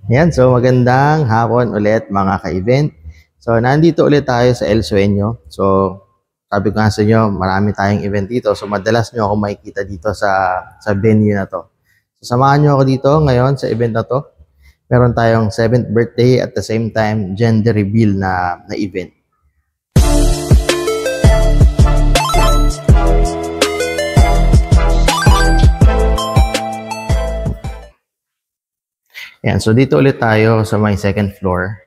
Yan, so magandang hapon ulit mga ka-event. So nandito ulit tayo sa El Sueño. So sabi ko nga sa inyo, marami tayong event dito. So madalas nyo ako makikita dito sa venue na to. So samahan nyo ako dito ngayon sa event na to. Meron tayong 7th birthday at the same time gender reveal na event. Yan, so dito ulit tayo sa may second floor.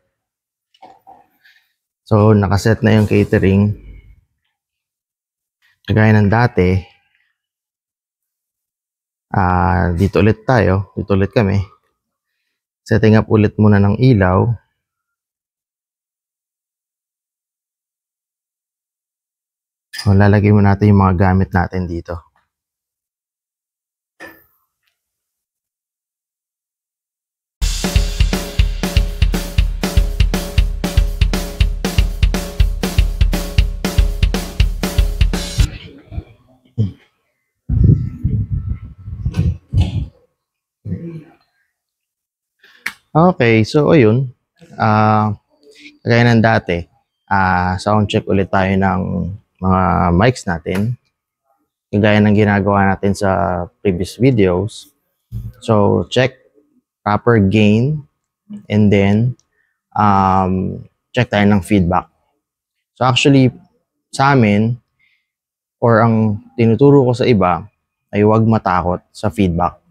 So nakaset na yung catering. Kagaya ng dati, dito ulit tayo, dito ulit kami. Setting up ulit muna ng ilaw. So lalagay mo natin yung mga gamit natin dito. Okay, so ayun. Kagaya ng dati, sound check ulit tayo ng mga mics natin. Kagaya ng ginagawa natin sa previous videos. So, check proper gain and then check tayo ng feedback. So, actually, sa amin, or ang tinuturo ko sa iba, ay huwag matakot sa feedback.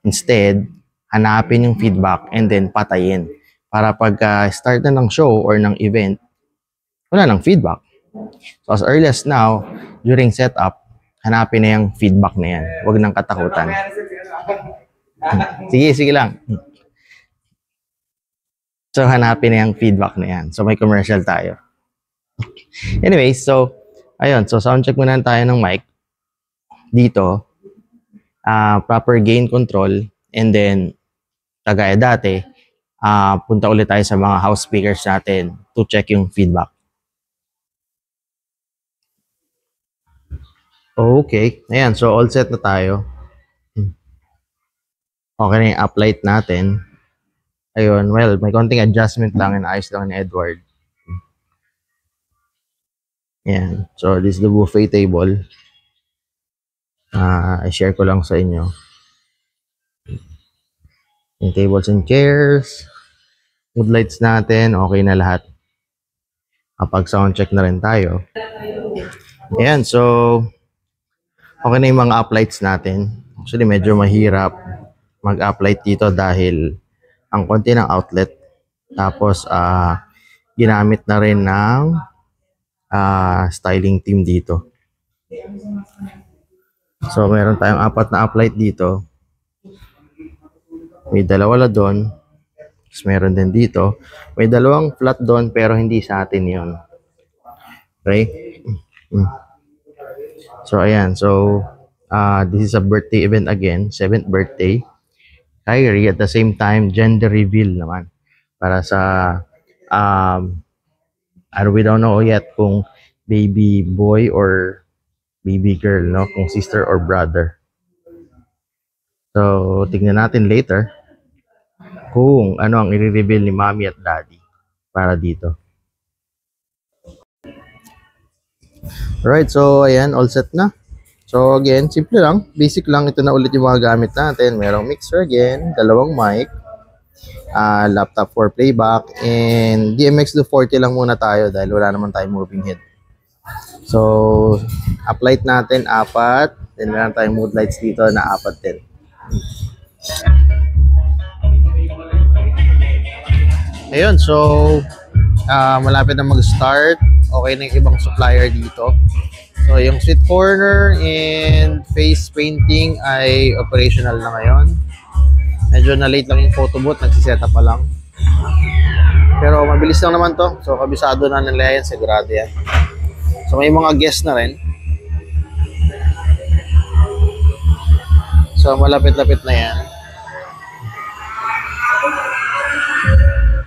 Instead, hanapin yung feedback and then patayin. Para pag start na ng show or ng event, wala nang feedback. So as early as now, during setup, hanapin na yung feedback na yan. Huwag nang katakutan. Sige lang. So hanapin na yung feedback na yan. So may commercial tayo. Anyway, so ayun. So soundcheck muna tayo ng mic. Dito, proper gain control. And then, kagaya dati, punta ulit tayo sa mga house speakers natin to check yung feedback. Okay. Ayan. So, all set na tayo. Okay na yung uplight natin. Ayun. Well, may konting adjustment lang. Inaayos lang ni Edward. Ayan. So, this is the buffet table. I-share ko lang sa inyo. Yung tables and chairs. Mood lights natin. Okay na lahat. Kapag sound check na rin tayo. Ayan. So, okay na yung mga uplights natin. Actually, medyo mahirap mag-uplight dito dahil ang konti ng outlet. Tapos, ginamit na rin ng styling team dito. So, meron tayong 4 na uplight dito. May 2 la doon. Tapos, meron din dito. May 2 flat doon pero hindi sa atin yun. Okay? So, ayan. So, this is a birthday event again. 7th birthday. Kyrie, at the same time, gender reveal naman. Para sa, we don't know yet kung baby boy or baby girl, no? Kung sister or brother. So, tignan natin later kung ano ang i-reveal ni mommy at daddy para dito. Alright, so ayan, all set na. So again, simple lang, basic lang. Ito na ulit yung mga gamit natin. Merong mixer again, 2 mic, laptop for playback, and DMX240 lang muna tayo dahil wala naman tayong moving head. So, uplight natin 4, then meron tayong mood lights dito na 4 din. Ayun, so malapit na mag-start. Okay na yung ibang supplier dito. So, yung sweet corner and face painting ay operational na ngayon. Medyo na-late lang yung photo booth, nagsiset up pa lang. Pero mabilis lang naman to. So, kabisado na nila yan, sigurado yan. So, may mga guests na rin. So, malapit-lapit na yan.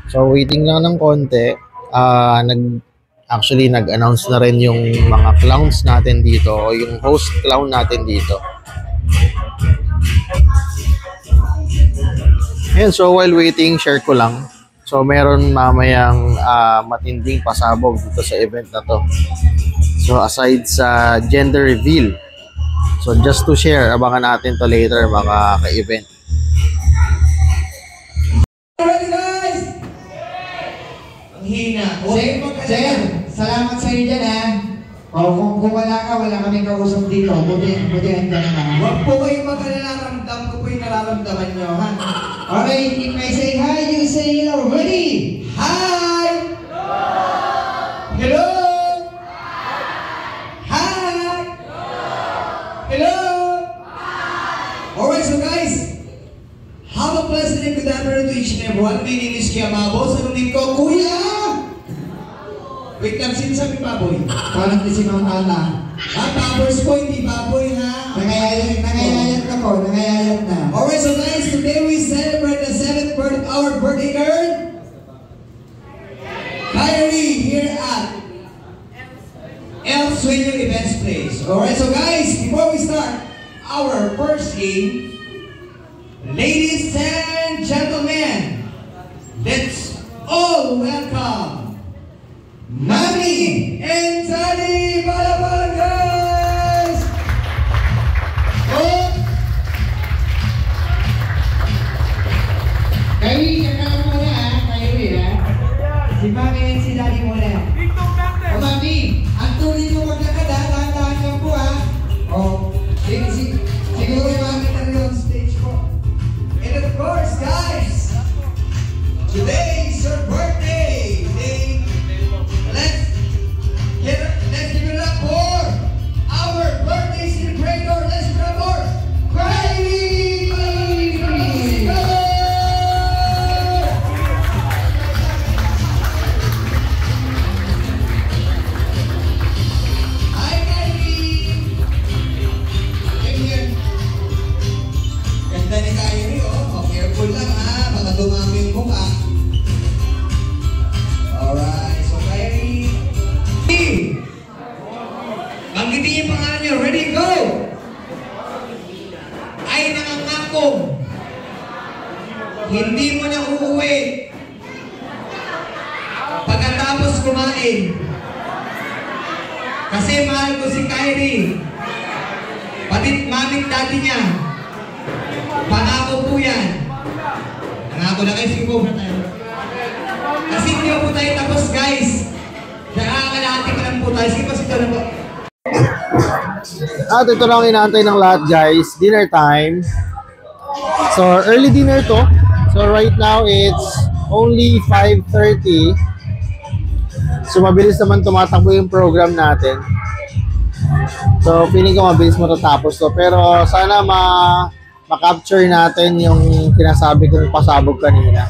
So, waiting lang ng konti. Actually, nag-announce na rin yung mga clowns natin dito o yung host clown natin dito. Ayan, so while waiting, share ko lang. So meron mamayang matinding pasabog dito sa event na to. So aside sa gender reveal, so just to share, abangan natin to later mga ka-event. Alright guys! Ang hina. Sir, salamat sa iyo dyan ha. O kung wala ka, wala kaming kausap dito. Buti andyan ka. Huwag po kayong magkalaramdam ko po yung nararamdaman nyo ha. Okay, if I say hi, you say hello. Ready? Hi! Hello! Hi! Hello! Alright, so guys, have a pleasant and good afternoon to each and everyone. My name is Kiamabo. Sa nung ko, Kuya! Wait lang, sinasabi baboy? Parang di si Mount Ana. Baboys po, hindi baboy ha. Nangayayat na po, nangayayat na. Alright, so guys, today we celebrate the 7th our birthday girl. Kyrie here at Elf Swinger Events Place. Alright, so guys, before we start our first game, ladies and gentlemen, let's all welcome Mami and Daddy Balaban, guys! Oh! Kyrie, kakala muna ha, Kyrie ha. Si Mami and si Daddy muna. O Mami, ang tuloy mo maglakad ha, dahan-dahan lang po ha. O, siguro yung Mami na rin on stage po. And of course, guys, today is your birthday. Let's give it up for our birthday celebrator. Let's give it up for Kylie! Hi Kylie! Come here. Ganda ni Kylie oh. Careful lang ha. Baka dumami yung mukha. Alright, so Kylie. Banggitin yung pangalan nyo. Ready, go! Ay nangangako. Hindi mo na uuwi. Pagkatapos kumain. Kasi mahal ko si Kyrie. Pati maming dati niya. Pangako po yan. Nangako na kayo, sige na tayo. Kasi hindi po tayo tapos guys. Nakakalahati pa lang po tayo. Sige pa sito na po. At ito lang inaantay ng lahat guys. Dinner time. So early dinner to. So right now it's only 5:30. So mabilis naman tumatakbo yung program natin. So feeling ko mabilis matatapos to. Pero sana ma-capture natin yung sinasabi kong pasabog kanina.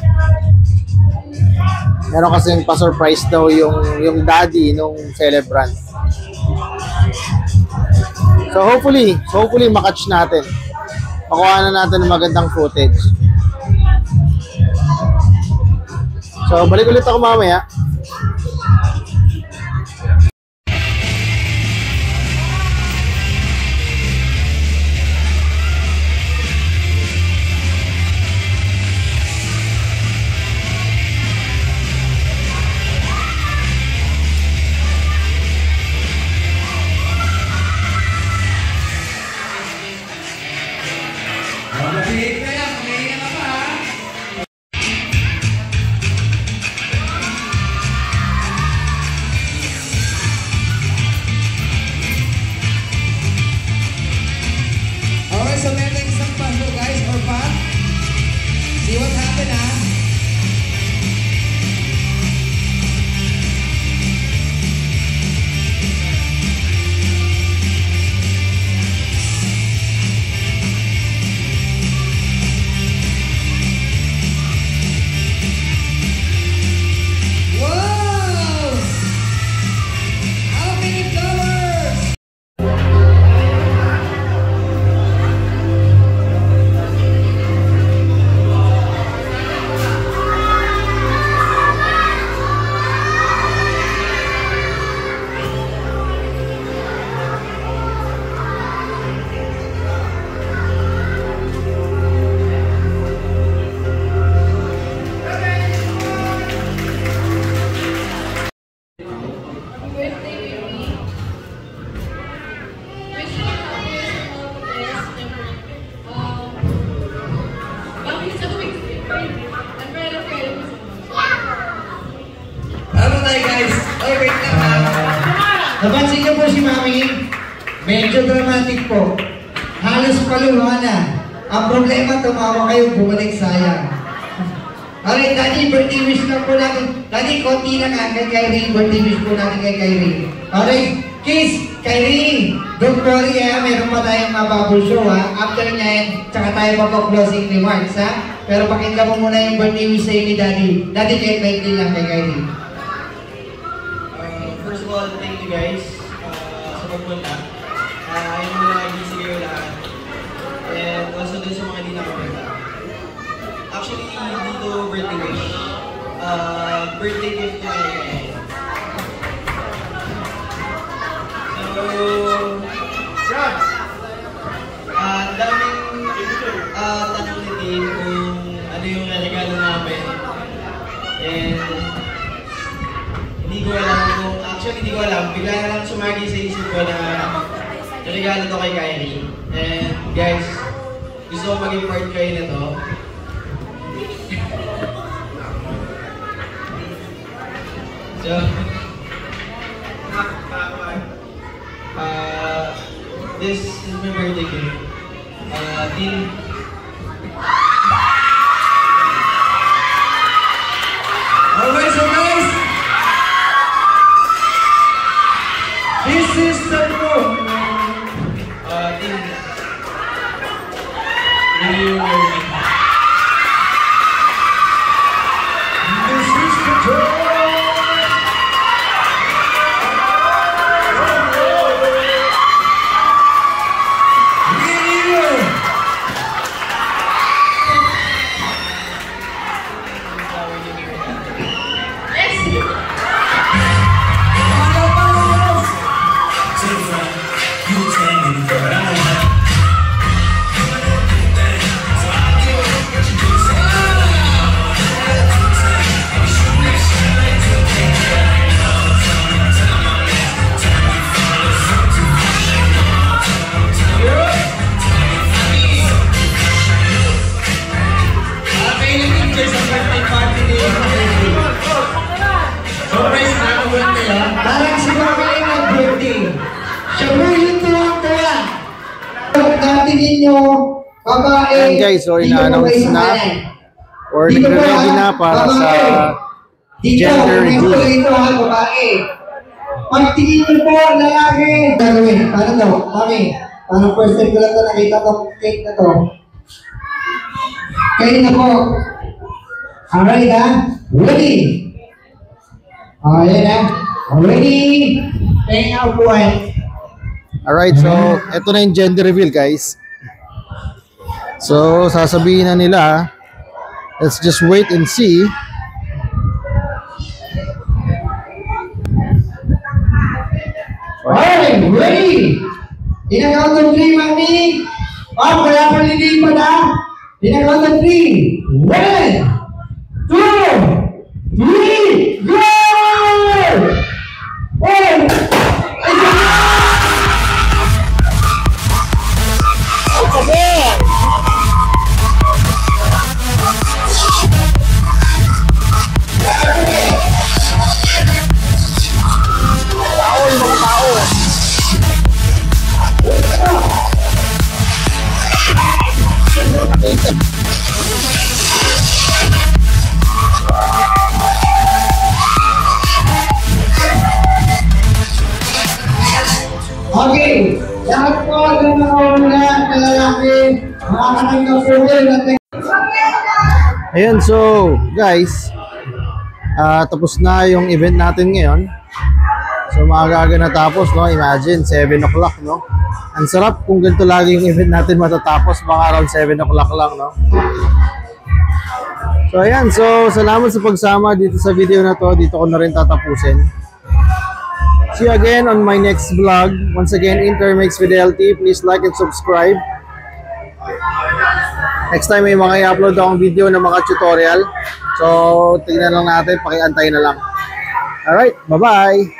Meron kasing pa-surprise daw yung daddy nung celebrant. So hopefully makatch natin. Makuha na natin ng magandang footage. So balik ulit ako mamaya. Ano tayo guys? Oy, wait lang ha. Napansin niyo po si Mami? Medyo dramatic po. Halos paluha na. Ang problema, tumawa kayo, bumalik sayang. Alright, Daddy, birthday wish lang po natin. Daddy, konti lang kay Kyrie. Birthday wish po natin kay Kyrie. Alright, kiss, Kyrie. Don't worry meron pa tayong mababul show ha. After nyan, tsaka tayo magpa-closing remarks ha. Pero pakinggan mo muna yung birthday wish sa'yo ni Daddy. Daddy, kahit maikli lang kay Kyrie. First of all, thank you guys sa pagpunta. Ayun mo na nag-busy kayo lahat. And also dun sa mga hindi nakapunta. Actually, dito birthday wish. Birthday gift ko ngayon. So, daming tanong ni Dave kung ano yung regalo namin. And hindi ko alam kung, actually hindi ko alam, bigla na lang sumagi sa isip ko na regalo to kay Kyrie. And guys, gusto ko maging part kayo nito. So, this is my birthday gift. Din. Alright, so guys, this is the book. Din. Really, really. This is the book. Parang si Mami ay nag-birthday. Siya po yung tuwang-tuwa. Natin ninyo, babae. Ayan guys, so ina-announce na or nagre-ready na para sa gender reveal. Dito ha, babae. Pagtingin nyo po, lalaki. Gagawin, paano daw? Mami, parang first time ko lang ito nakita itong cake na to. Kayo na po. Alright ha? Ready? Ayan ha? Ready? Hang out point. Alright, so ito na yung gender reveal guys. So sasabihin na nila, let's just wait and see. Alright, ready? In a count of 3, Mami. Wala pa lilipad ha? In a count of 3. 1, 2, 3, go! Okay, lahat po ng mga ulan na lalaki, makakanang na po natin. Ayun, so guys, tapos na yung event natin ngayon. So maaga-aga natapos, no? Imagine, 7 o'clock, no? Ang sarap kung ganito lagi yung event natin matatapos, mga around 7 o'clock lang, no? So ayan, so salamat sa pagsama dito sa video na to. Dito ko na rin tatapusin. See you again on my next vlog. Once again, Intermix Fidelity. Please like and subscribe. Next time may mga i-upload akong video ng mga tutorial. So, tingnan lang natin. Pakiantay na lang. Alright, bye-bye!